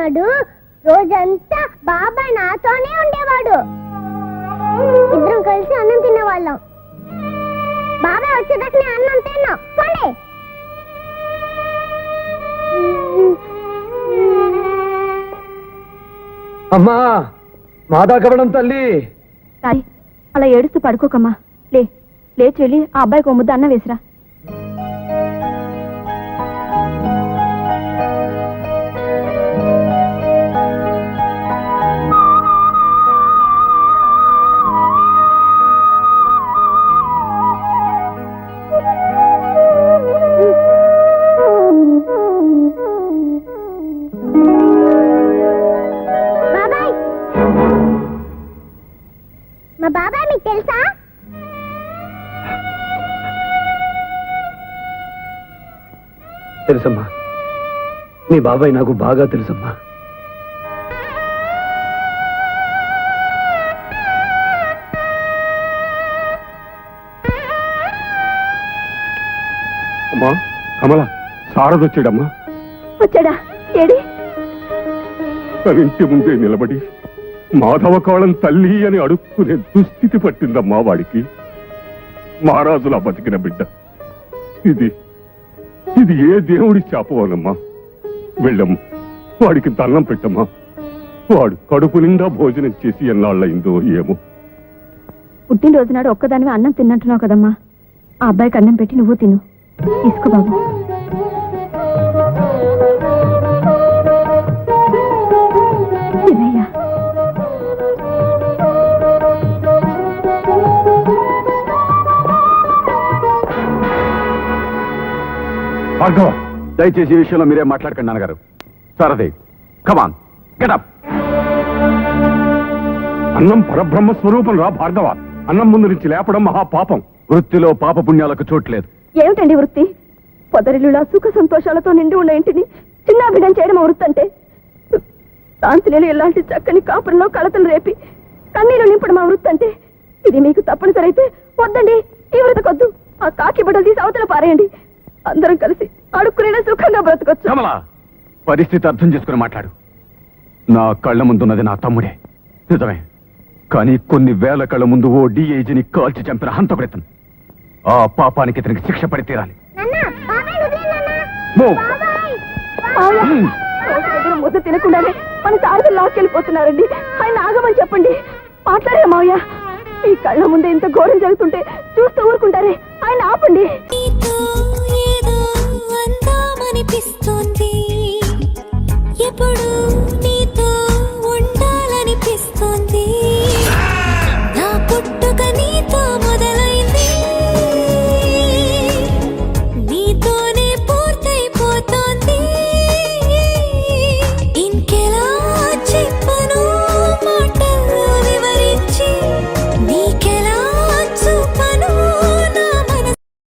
చిన్నప్పుడు రోజంతా బాబాయ్ నాతోనే ఉండేవాడు. ఇద్దరం కలిసి అన్నం తినేవాళ్ళం. బాబాయ్ వచ్చేదాకా నేను అన్నం తిన్నా. పోండి. అమ్మా మాదా కవడం తల్లి. అలా ఏడుస్తూ పడుకోకమ్మా. లేచి వెళ్ళి ఆ అబ్బాయికి ఓ ముద్ద అన్నం వేసిరా. మా బాబాయ్ మీకు తెలుసా? తెలుసమ్మా, మీ బాబాయ్ నాకు బాగా తెలుసమ్మా. అమ్మా కమల, సారదొచ్చాడమ్మా. వచ్చాడా? ఏడి? తన ఇంటి ముందే నిలబడి మాధవ కాళం తల్లి అని అడుక్కునే దుస్థితి పట్టిందమ్మా వాడికి. మహారాజులా బతికిన బిడ్డ. ఇది ఇది ఏ దేవుడి శాపవనమ్మా. వెళ్ళమ్మా, వాడికి దండం పెట్టమ్మా. వాడు కడుపు నిండా భోజనం చేసి ఎన్నాళ్ళయిందో ఏమో. పుట్టినరోజు నాడు ఒక్కదానివి అన్నం తిన్నట్టున్నావు కదమ్మా. ఆ అబ్బాయికి అన్నం పెట్టి నువ్వు తిను. తీసుకో బాబు. తినయ్యా. భార్గవ, దయచేసి ఈ విషయంలో మీరేం మాట్లాడకండి నాన్నగారు. సారథి, కమాన్ గెటప్. అన్నం పరబ్రహ్మ స్వరూపం రా భార్గవ. అన్నం ముందు నుంచి లేపడం మహాపాపం. వృత్తిలో పాపపుణ్యాలకు చోట్లేదు. ఏమిటండి వృత్తి? పొదరిల్లులా సుఖ సంతోషాలతో నిండి ఉన్న ఇంటిని చిన్నాభిడం చేయడం వృత్తి అంటే? శాంతిలేని ఎలాంటి చక్కని కాపురంలో కళతలు రేపి కన్నీళ్లు నింపడం ఆ వృత్తి అంటే? ఇది మీకు తప్పనిసరి అయితే వద్దండి, ఈ వృతకొద్దు. ఆ కాకి బట్టలు తీసి అవతల పారేయండి. అందరం కలిసి అడుక్కునే సుఖంగా బ్రతకొచ్చు. కమల, పరిస్థితి అర్థం చేసుకుని మాట్లాడు. నా కళ్ళ ముందున్నది నా తమ్ముడే, నిజమే. కానీ కొన్ని వేల కళ్ళ ముందు ఓ డిఐజీని కాల్చి చంపిన హంతకుడెతను. ఆ పాపానికి ఇతనికి శిక్ష పడి తీరాలి. ముద్ద తినకుండానే మన సారథులు లాక్కెళ్ళిపోతున్నారండి. ఆయన ఆగమని చెప్పండి. మాట్లాడే మావయ్య, ఈ కళ్ళ ముందే ఇంత ఘోరం జరుగుతుంటే చూస్తూ ఊరుకుంటారే. ఆయన ఆపండి.